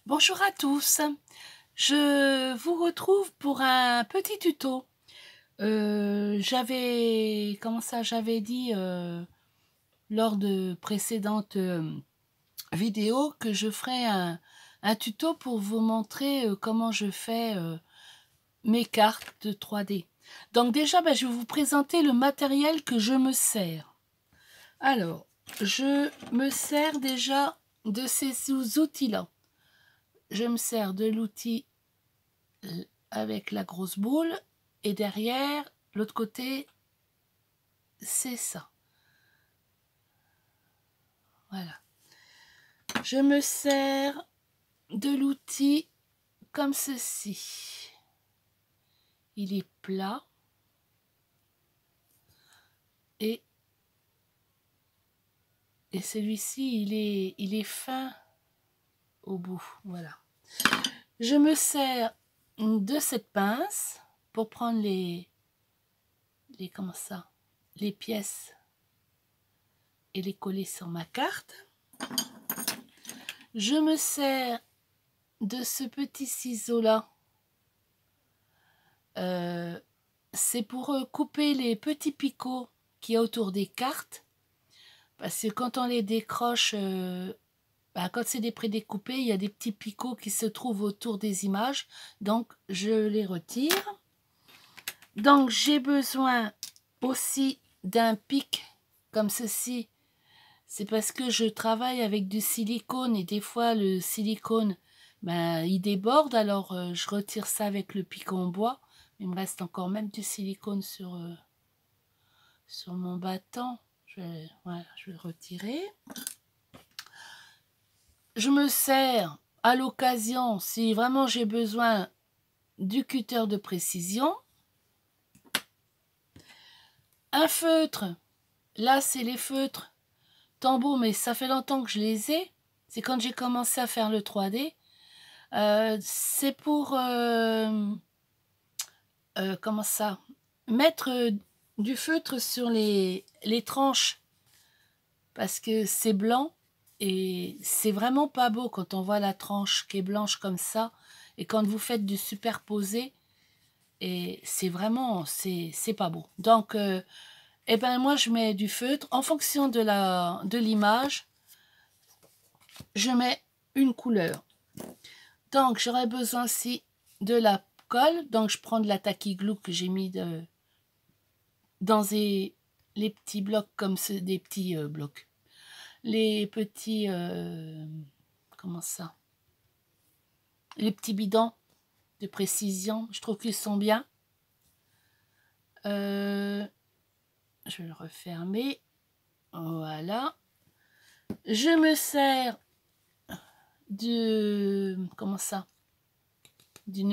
Bonjour à tous, je vous retrouve pour un petit tuto. J'avais dit lors de précédentes vidéos que je ferais un tuto pour vous montrer comment je fais mes cartes de 3D. Donc déjà, je vais vous présenter le matériel que je me sers. Alors, je me sers déjà de ces outils-là. Je me sers de l'outil avec la grosse boule et derrière, l'autre côté, c'est ça. Voilà. Je me sers de l'outil comme ceci. Il est plat et celui-ci, il est fin au bout. Voilà. Je me sers de cette pince pour prendre les pièces et les coller sur ma carte. Je me sers de ce petit ciseau là. C'est pour couper les petits picots qu'il y a autour des cartes, parce que quand on les décroche, quand c'est des prédécoupés, il y a des petits picots qui se trouvent autour des images, donc je les retire. Donc j'ai besoin aussi d'un pic comme ceci. C'est parce que je travaille avec du silicone et des fois le silicone il déborde, alors je retire ça avec le pic en bois. Il me reste encore même du silicone sur mon bâton. Voilà, je vais le retirer. Je me sers à l'occasion, si vraiment j'ai besoin, du cutter de précision. Un feutre. Là, c'est les feutres Tombow, mais ça fait longtemps que je les ai. C'est quand j'ai commencé à faire le 3D. C'est pour mettre du feutre sur les tranches, parce que c'est blanc et c'est vraiment pas beau quand on voit la tranche qui est blanche comme ça, et quand vous faites du superposé, et c'est vraiment, c'est pas beau. Donc moi je mets du feutre en fonction de l'image. Je mets une couleur. Donc j'aurais besoin aussi de la colle, donc je prends de la tacky glue que j'ai mis dans les petits blocs, comme des petits blocs, les petits les petits bidons de précision. Je trouve qu'ils sont bien. Je vais le refermer. Voilà. Je me sers d'une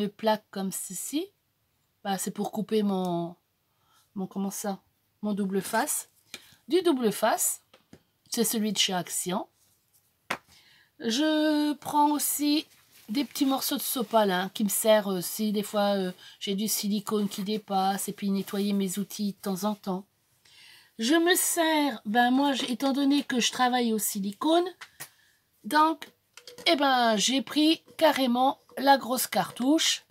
plaque comme ceci. C'est pour couper mon double face. Du double face, c'est celui de chez Action. Je prends aussi des petits morceaux de sopalin qui me servent aussi. Des fois, j'ai du silicone qui dépasse, et puis nettoyer mes outils de temps en temps. Je me sers, moi, étant donné que je travaille au silicone, donc, j'ai pris carrément la grosse cartouche,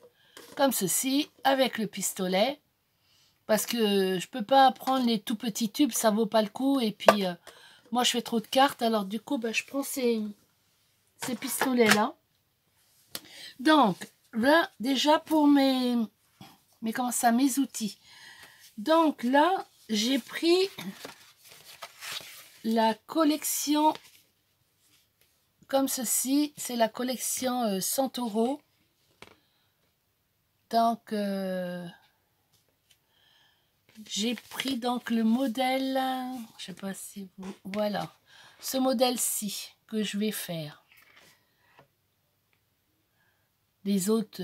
comme ceci, avec le pistolet, parce que je peux pas prendre les tout petits tubes, ça vaut pas le coup, et puis moi je fais trop de cartes, alors du coup je prends ces pistolets là. Donc là déjà pour mes outils, donc là j'ai pris la collection comme ceci, c'est la collection Santoro. Donc j'ai pris donc le modèle, je sais pas si vous, voilà, ce modèle-ci que je vais faire. Les autres,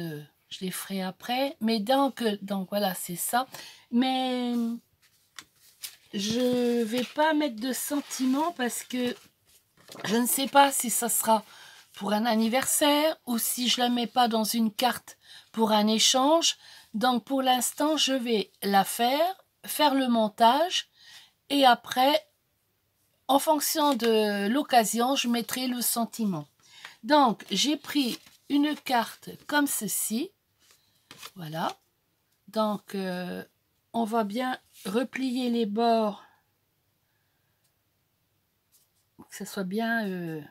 je les ferai après. Mais donc voilà, c'est ça. Mais je vais pas mettre de sentiment parce que je ne sais pas si ça sera pour un anniversaire ou si je la mets pas dans une carte pour un échange. Donc pour l'instant, je vais la faire le montage, et après, en fonction de l'occasion, je mettrai le sentiment. Donc, j'ai pris une carte comme ceci. Voilà. Donc, on va bien replier les bords. Que ce soit bien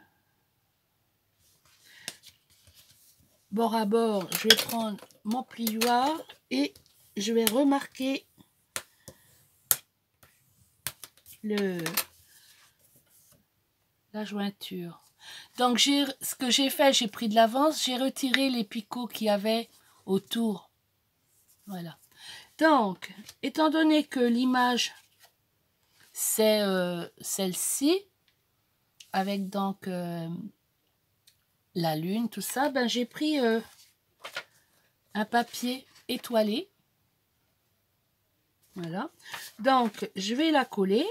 bord à bord. Je vais prendre mon plioir et je vais remarquer la jointure. Donc, ce que j'ai fait, j'ai pris de l'avance, j'ai retiré les picots qu'il y avait autour. Voilà. Donc, étant donné que l'image, c'est celle-ci, avec donc la lune, tout ça, ben, j'ai pris un papier étoilé. Voilà. Donc, je vais la coller.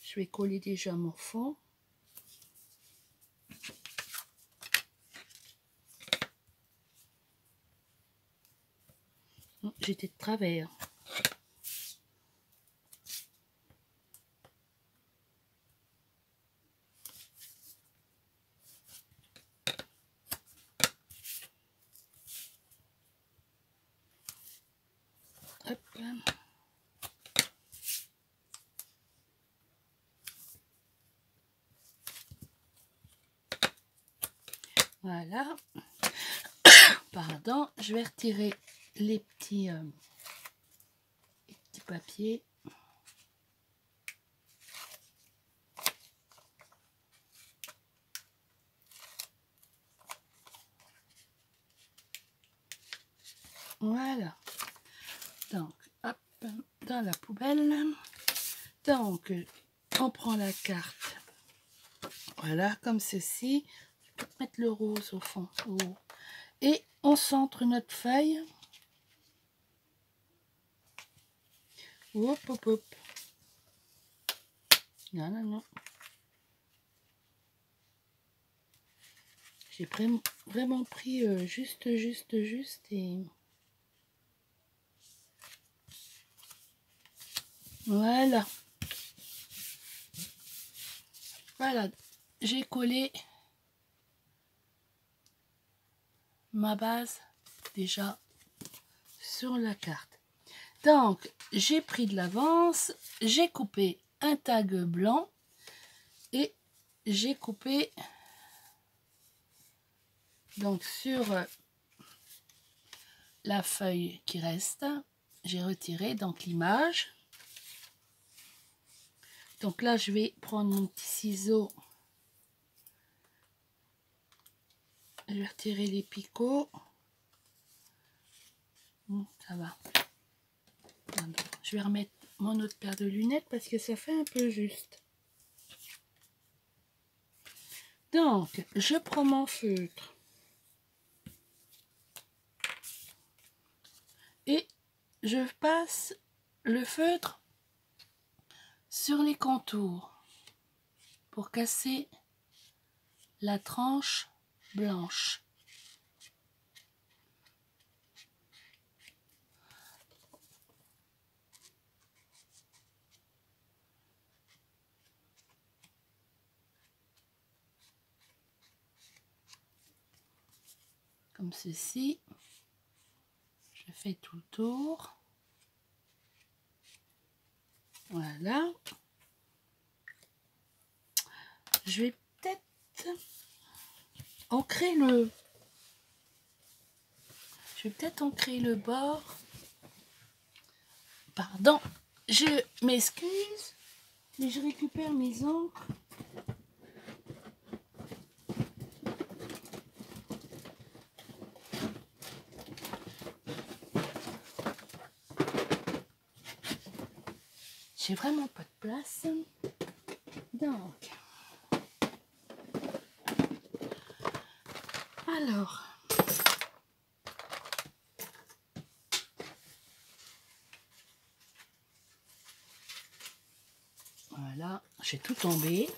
Je vais coller déjà mon fond. J'étais de travers. Hop. Voilà. Pardon, je vais retirer les petits papiers. Voilà. Donc, hop, dans la poubelle. Donc, on prend la carte. Voilà, comme ceci. Je peux mettre le rose au fond. Et on centre notre feuille. Hop, hop, hop. Non, non, non. J'ai vraiment pris juste et... Voilà. Voilà. J'ai collé ma base déjà sur la carte. Donc, j'ai pris de l'avance, j'ai coupé un tag blanc et j'ai coupé donc sur la feuille qui reste, j'ai retiré donc l'image. Donc là, je vais prendre mon petit ciseau. Je vais retirer les picots. Ça va. Je vais remettre mon autre paire de lunettes parce que ça fait un peu juste. Donc, je prends mon feutre. Et je passe le feutre sur les contours pour casser la tranche blanche. Comme ceci. Je fais tout le tour. Voilà. Je vais peut-être ancrer le... Je vais peut-être ancrer le bord. Pardon, je m'excuse, mais je récupère mes encres. J'ai vraiment pas de place. Donc, alors, voilà, j'ai tout tombé.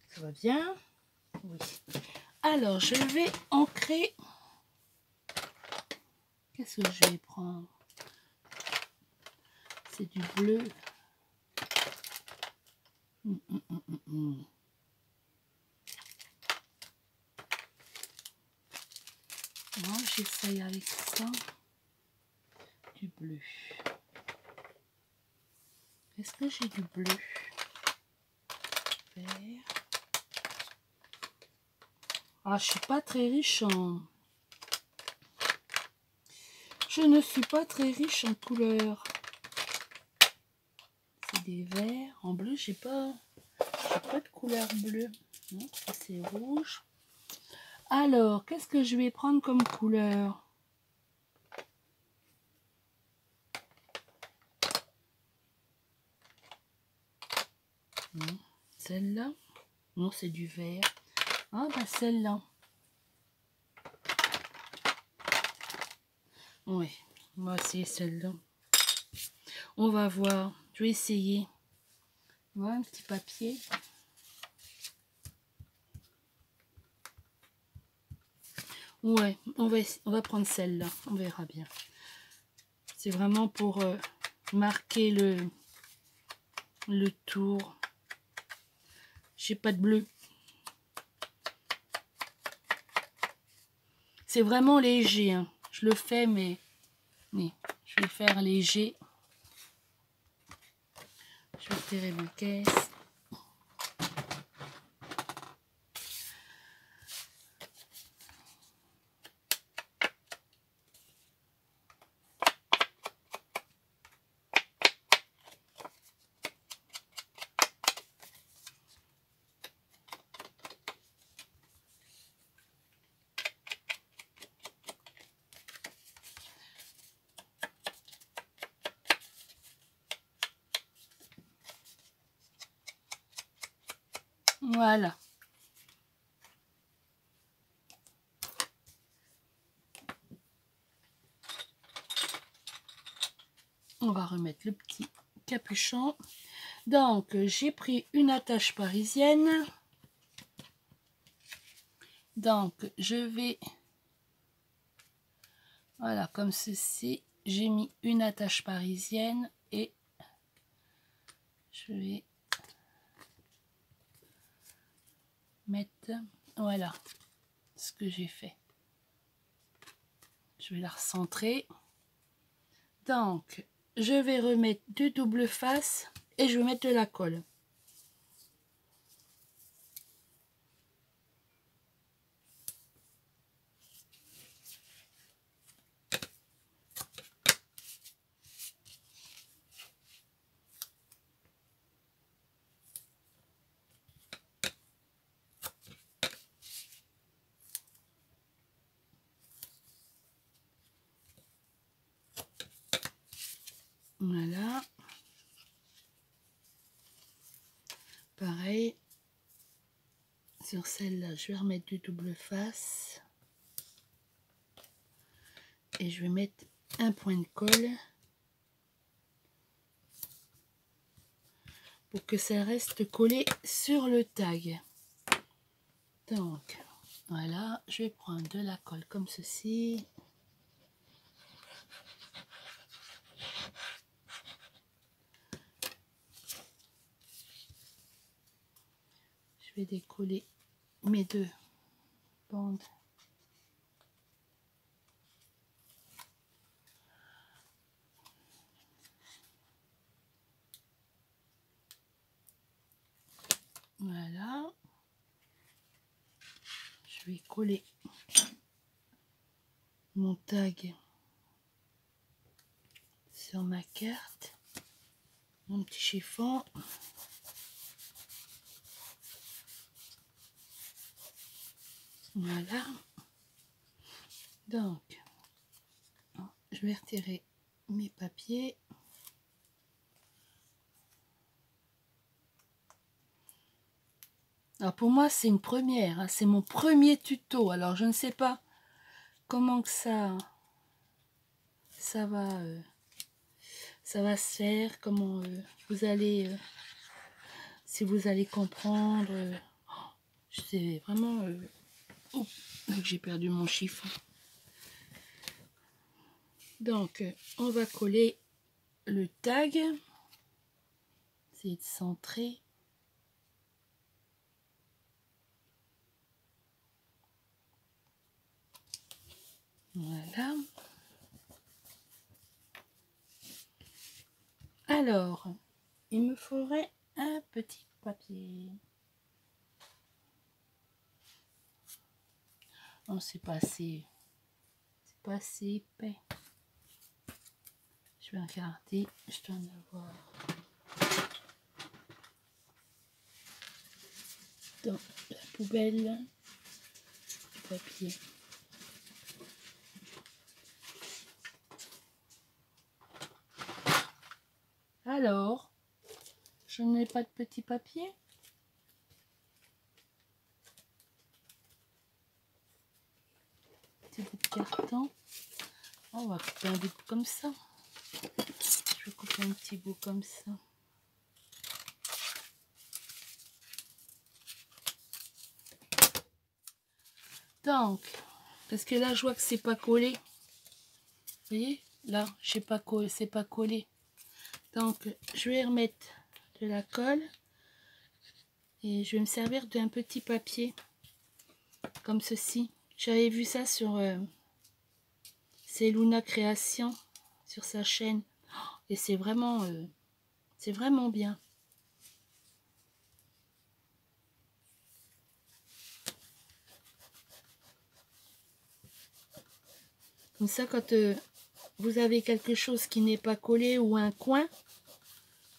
Ça va bien? Oui. Alors, je vais ancrer. Qu'est-ce que je vais prendre? c'est du bleu. Bon, j'essaye avec ça. Du bleu. Est-ce que j'ai du bleu? Vert. Ah, je suis pas très riche en... Je ne suis pas très riche en couleurs. C'est des verts. En bleu, j'ai pas de couleur bleue. Non, ça c'est rouge. Alors, qu'est-ce que je vais prendre comme couleur? Celle-là? Non, c'est du vert. Ah, bah celle-là. Oui, moi aussi celle-là. On va voir. Je vais essayer. Voilà un petit papier. Ouais, on va prendre celle-là. On verra bien. C'est vraiment pour marquer le tour. J'ai pas de bleu. C'est vraiment léger. Hein. Je le fais, mais je vais faire léger. Je vais retirer ma caisse. Voilà. On va remettre le petit capuchon. Donc, j'ai pris une attache parisienne. Donc, je vais... Voilà, comme ceci. J'ai mis une attache parisienne et je vais mettre... Voilà ce que j'ai fait. Je vais la recentrer. Donc, je vais remettre deux doubles faces et je vais mettre de la colle. Voilà. Pareil. Sur celle-là, je vais remettre du double face. Et je vais mettre un point de colle. Pour que ça reste collé sur le tag. Donc, voilà. Je vais prendre de la colle comme ceci. Je vais décoller mes deux bandes. Voilà. Je vais coller mon tag sur ma carte. Mon petit chiffon. Voilà. Donc, je vais retirer mes papiers. Alors pour moi, c'est une première. Hein, c'est mon premier tuto. Alors, je ne sais pas comment que ça va se faire. Comment vous allez... si vous allez comprendre. C'est vraiment... oh, j'ai perdu mon chiffon. Donc, on va coller le tag. Essayer de centrer. Voilà. Alors, il me faudrait un petit papier. Non, c'est pas assez épais. Je vais regarder, je dois en avoir dans la poubelle du papier. Alors, je n'ai pas de petit papier. Petit bout de carton. Oh, on va couper un bout comme ça. Je vais couper un petit bout comme ça. Donc, parce que là, je vois que c'est pas collé. Vous voyez, là, c'est pas collé. Donc, je vais remettre de la colle et je vais me servir d'un petit papier comme ceci. J'avais vu ça sur c'est Luna Création sur sa chaîne et c'est vraiment bien. Comme ça, quand vous avez quelque chose qui n'est pas collé ou un coin,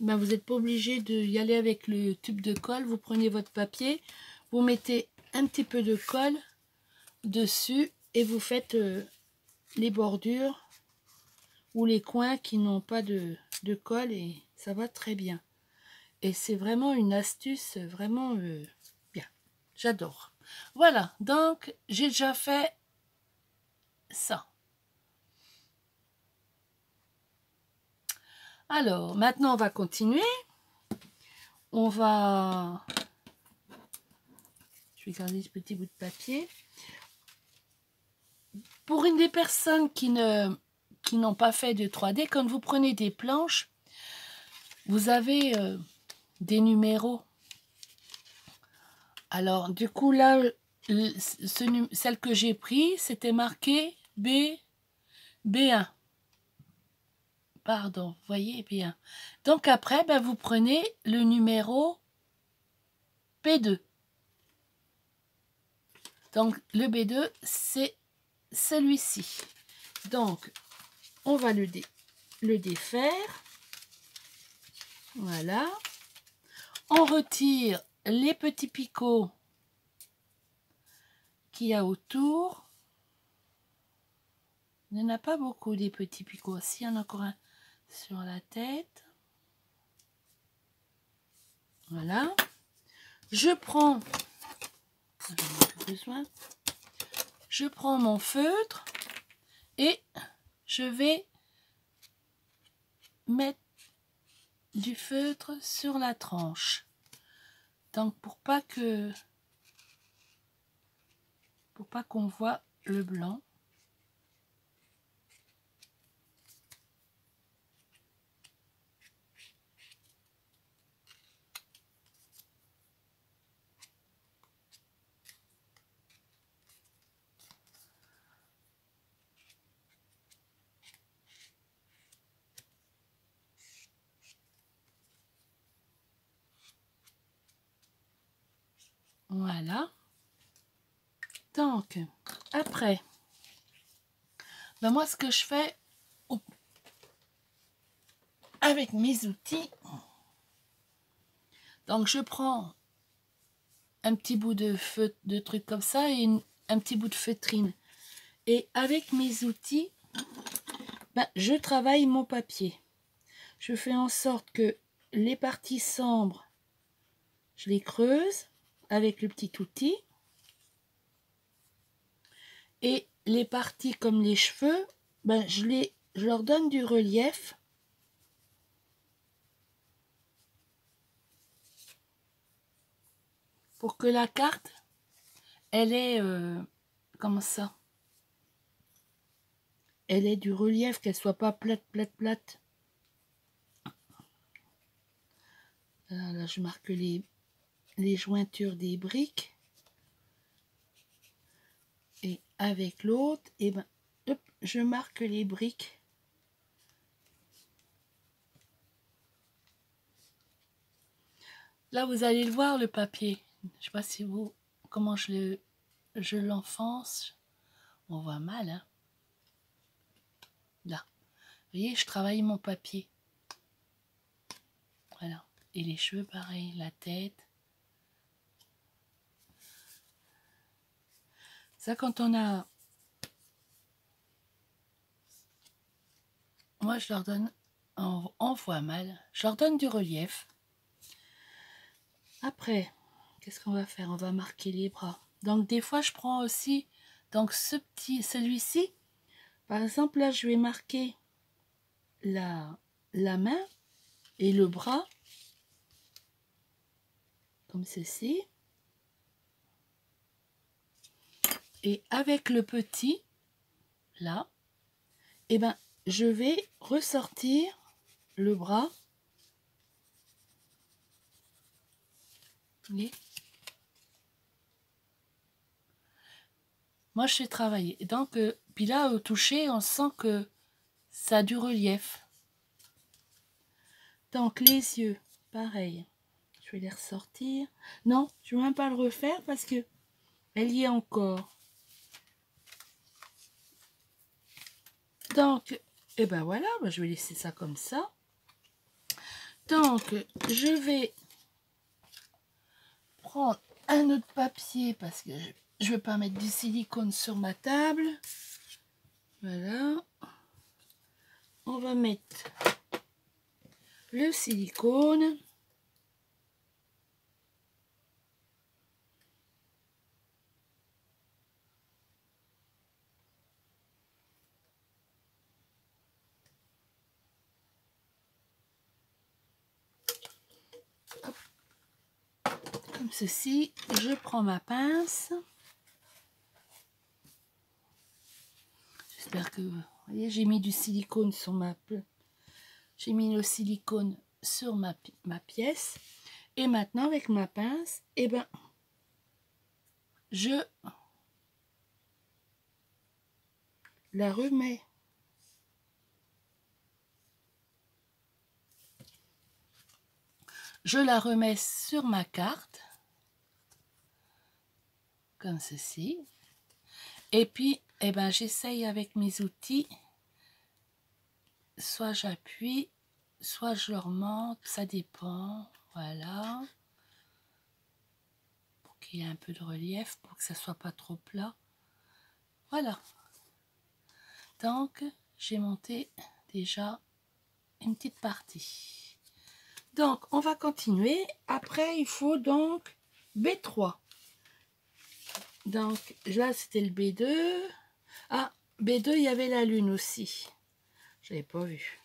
ben vous n'êtes pas obligé d'y aller avec le tube de colle. Vous prenez votre papier, vous mettez un petit peu de colle dessus et vous faites les bordures ou les coins qui n'ont pas de colle et ça va très bien. Et c'est vraiment une astuce vraiment bien. J'adore. Voilà, donc j'ai déjà fait ça. Alors, maintenant, on va continuer. On va... Je vais garder ce petit bout de papier. Pour une des personnes qui n'ont pas fait de 3D, quand vous prenez des planches, vous avez des Alors, du coup, là, celle que j'ai pris, c'était marqué B1. Pardon, vous voyez bien. Donc après, ben, vous prenez le numéro P2. Donc le B2, c'est celui-ci. Donc, on va le défaire. Voilà. On retire les petits picots qu'il y a autour. Il n'y en a pas beaucoup des petits picots. Si, il y en a encore un sur la tête. Voilà. Je prends... Je prends mon feutre et je vais mettre du feutre sur la tranche. Donc pour pas qu'on voit le blanc. Voilà. Donc, après, ben moi, ce que je fais avec mes outils, donc je prends un petit bout de feutre, de trucs comme ça, et un petit bout de feutrine. Et avec mes outils, ben, je travaille mon papier. Je fais en sorte que les parties sombres, je les creuse avec le petit outil. Et les parties comme les cheveux, ben je leur donne du relief. Pour que la carte, elle ait, comment ça? Elle ait du relief, qu'elle soit pas plate. Voilà, là, je marque les jointures des briques. Et avec l'autre, et ben, hop, je marque les briques. Là, vous allez le voir, le papier. Je sais pas si vous, comment je l'enfonce. On voit mal, hein. Là. Vous voyez, je travaille mon papier. Voilà. Et les cheveux, pareil, la tête. Ça, quand on a... Moi, je leur donne... On voit mal. Je leur donne du relief. Après, qu'est-ce qu'on va faire? On va marquer les bras. Donc, des fois, je prends aussi... Donc, celui-ci, par exemple, là, je vais marquer la main et le bras. Comme ceci. Et avec le petit, là, eh ben, je vais ressortir le bras. Vous voyez? Moi, je sais travailler. Donc, puis là, au toucher, on sent que ça a du relief. Donc, les yeux, pareil. Je vais les ressortir. Non, je ne vais même pas le refaire parce que elle y est encore. Donc, et ben voilà, je vais laisser ça comme ça. Donc, je vais prendre un autre papier parce que je ne vais pas mettre du silicone sur ma table. Voilà. On va mettre le silicone. Hop. Comme ceci, je prends ma pince. J'espère que vous voyez, j'ai mis du silicone sur j'ai mis le silicone sur ma pièce. Et maintenant, avec ma pince, eh ben, je la remets. Je la remets sur ma carte, comme ceci. Et puis, eh ben, j'essaye avec mes outils. Soit j'appuie, soit je le remonte, ça dépend. Voilà. Pour qu'il y ait un peu de relief, pour que ça soit pas trop plat. Voilà. Donc, j'ai monté déjà une petite partie. Donc, on va continuer. Après, il faut donc B3. Donc, là, c'était le B2. Ah, B2, il y avait la lune aussi. Je n'avais pas vu.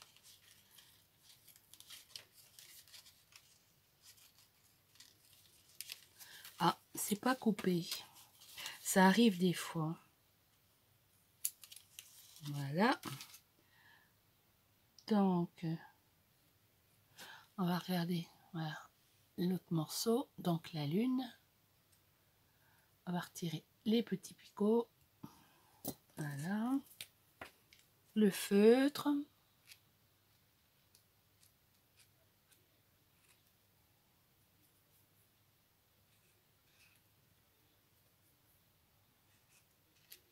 Ah, c'est pas coupé. Ça arrive des fois. Voilà. Donc, on va regarder. Voilà. L'autre morceau. Donc, la lune. On va retirer les petits picots. Voilà. Le feutre.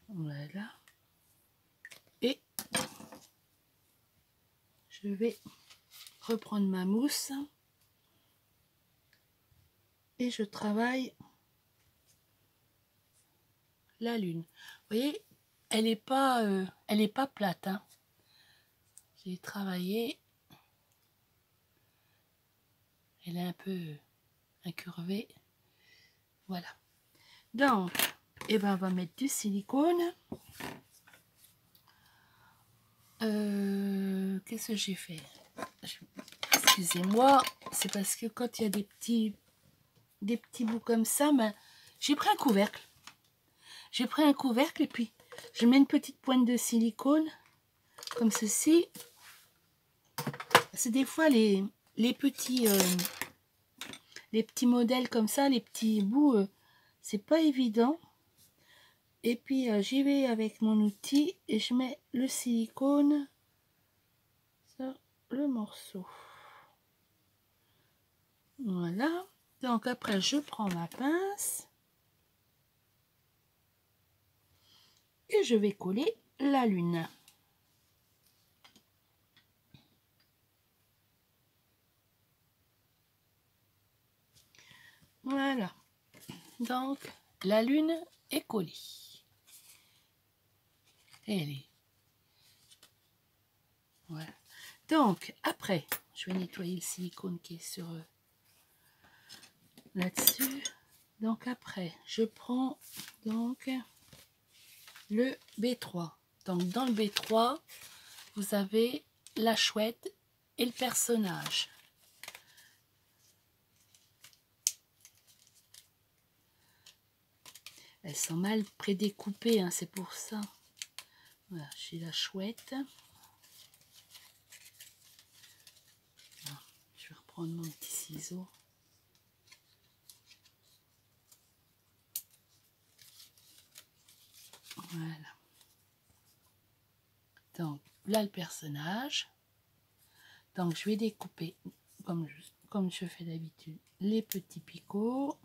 Voilà. Et je vais reprendre ma mousse. Et je travaille la lune. Vous voyez, elle est pas plate. Hein. J'ai travaillé. Elle est un peu incurvée. Voilà. Donc, eh ben, on va mettre du silicone. Qu'est-ce que j'ai fait? Excusez-moi, c'est parce que quand il y a des petits bouts comme ça, ben, j'ai pris un couvercle. J'ai pris un couvercle et puis je mets une petite pointe de silicone comme ceci. C'est des fois les petits les petits modèles comme ça, les petits bouts, c'est pas évident. Et puis j'y vais avec mon outil et je mets le silicone sur le morceau. Voilà. Donc après je prends ma pince et je vais coller la lune. Voilà. Donc la lune est collée. Et elle est. Voilà. Donc après, je vais nettoyer le silicone qui est sur là-dessus. Donc après, je prends donc le B3. Donc dans le B3, vous avez la chouette et le personnage. Elles sont mal prédécoupées, hein, c'est pour ça. Voilà, j'ai la chouette. Je vais reprendre mon petit ciseau. Voilà. Donc là le personnage. Donc je vais découper comme je fais d'habitude les petits picots.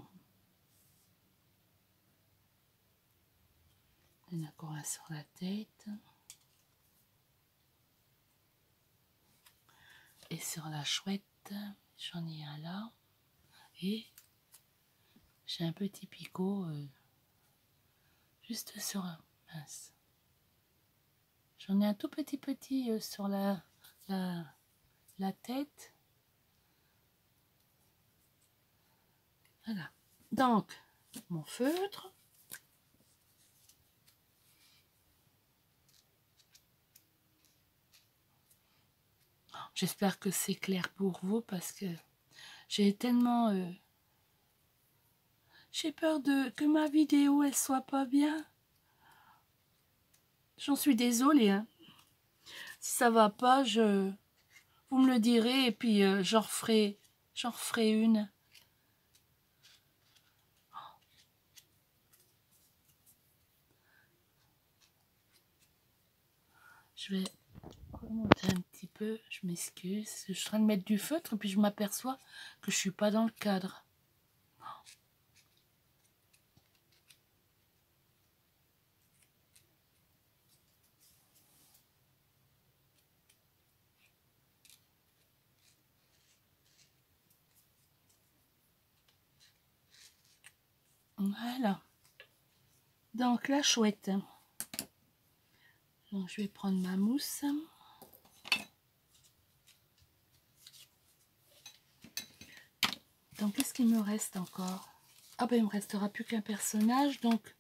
Il y en a encore un sur la tête. Et sur la chouette, j'en ai un là. Et j'ai un petit picot juste sur un mince. J'en ai un tout petit sur la tête. Voilà. Donc, mon feutre. J'espère que c'est clair pour vous parce que j'ai tellement... j'ai peur que ma vidéo, elle soit pas bien. J'en suis désolée. Hein. Si ça va pas, vous me le direz et puis j'en referai une. Je vais remonter un petit peu, je m'excuse. Je suis en train de mettre du feutre et puis je m'aperçois que je suis pas dans le cadre. Voilà. Donc la chouette. Donc je vais prendre ma mousse. Donc qu'est-ce qu'il me reste encore? Ah ben il me restera plus qu'un personnage, donc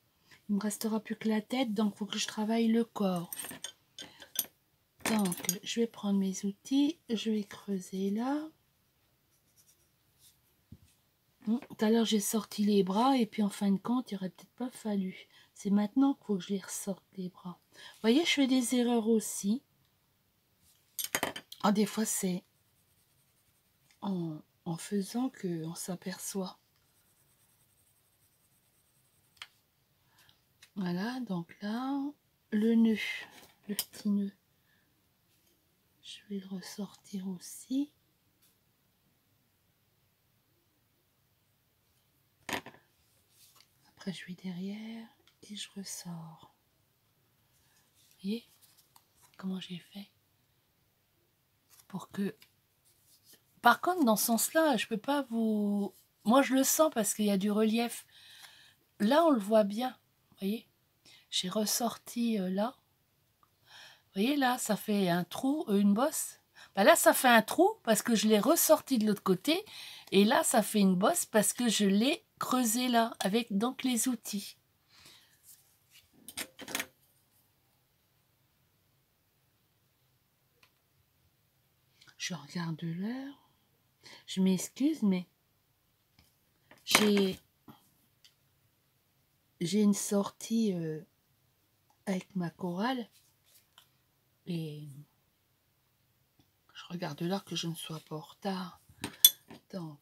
il me restera plus que la tête, donc il faut que je travaille le corps. Donc je vais prendre mes outils, je vais creuser là. Tout à l'heure j'ai sorti les bras et puis en fin de compte il aurait peut-être pas fallu. C'est maintenant qu'il faut que je les ressorte les bras. Vous voyez, je fais des erreurs aussi. Ah, des fois c'est en faisant qu'on s'aperçoit. Voilà, donc là, le nœud, le petit nœud, je vais le ressortir aussi. Après, je vais derrière et je ressors. Vous voyez comment j'ai fait pour que... Par contre, dans ce sens-là, je peux pas vous... Moi, je le sens parce qu'il y a du relief. Là, on le voit bien. Vous voyez, j'ai ressorti là. Vous voyez, là, ça fait un trou, une bosse. Ben là, ça fait un trou parce que je l'ai ressorti de l'autre côté. Et là, ça fait une bosse parce que je l'ai creusé là, avec donc les outils. Je regarde l'heure. Je m'excuse, mais j'ai une sortie avec ma chorale. Et je regarde l'heure que je ne sois pas en retard. Donc,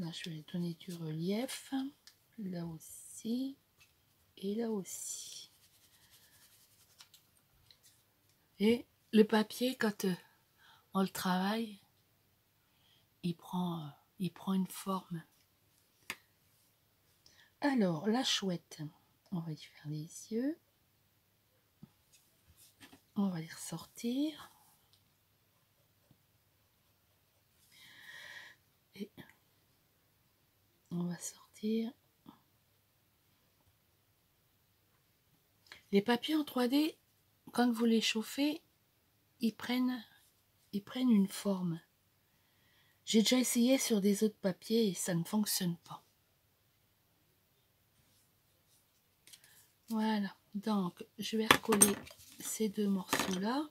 Là, je vais donner du relief. Là aussi. Et là aussi. Et le papier, quand on le travaille, il prend une forme. Alors, la chouette, on va y faire les yeux. On va les ressortir. Et on va sortir. Les papiers en 3D, quand vous les chauffez, ils prennent une forme. J'ai déjà essayé sur des autres papiers et ça ne fonctionne pas. Voilà, donc je vais recoller ces deux morceaux-là.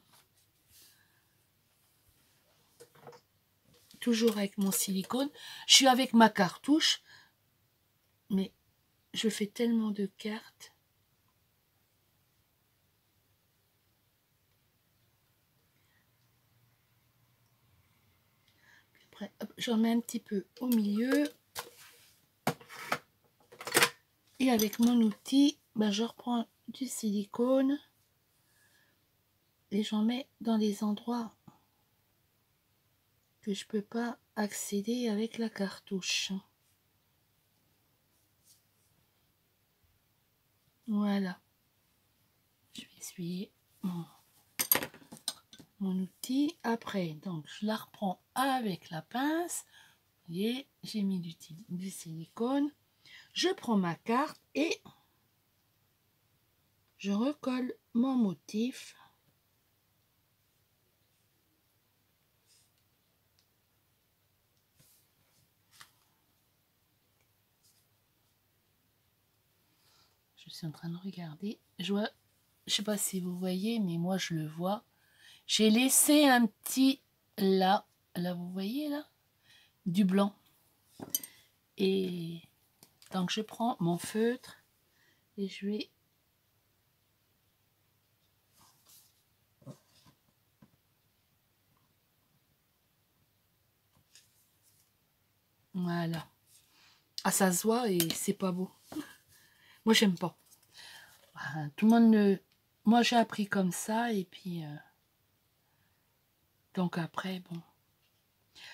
Toujours avec mon silicone. Je suis avec ma cartouche, mais je fais tellement de cartes. Après, j'en mets un petit peu au milieu. Et avec mon outil, ben, je reprends du silicone et j'en mets dans les endroits que je peux pas accéder avec la cartouche. Voilà. Je vais essuyer mon outil. Après, donc je la reprends avec la pince. Vous voyez, j'ai mis du silicone. Je prends ma carte et je recolle mon motif. Je suis en train de regarder. Je sais pas si vous voyez, mais moi je le vois. J'ai laissé un petit là, vous voyez là, du blanc. Et donc je prends mon feutre et je vais voilà. Ah, ça se voit et c'est pas beau. Moi j'aime pas. Tout le monde ne... Moi j'ai appris comme ça et puis donc après bon,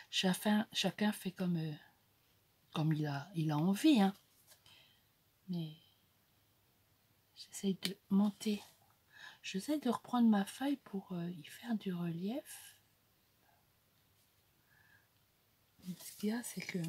chacun fait comme il a envie, hein. Mais j'essaye de monter. J'essaie de reprendre ma feuille pour y faire du relief. Ce qu'il y a, c'est que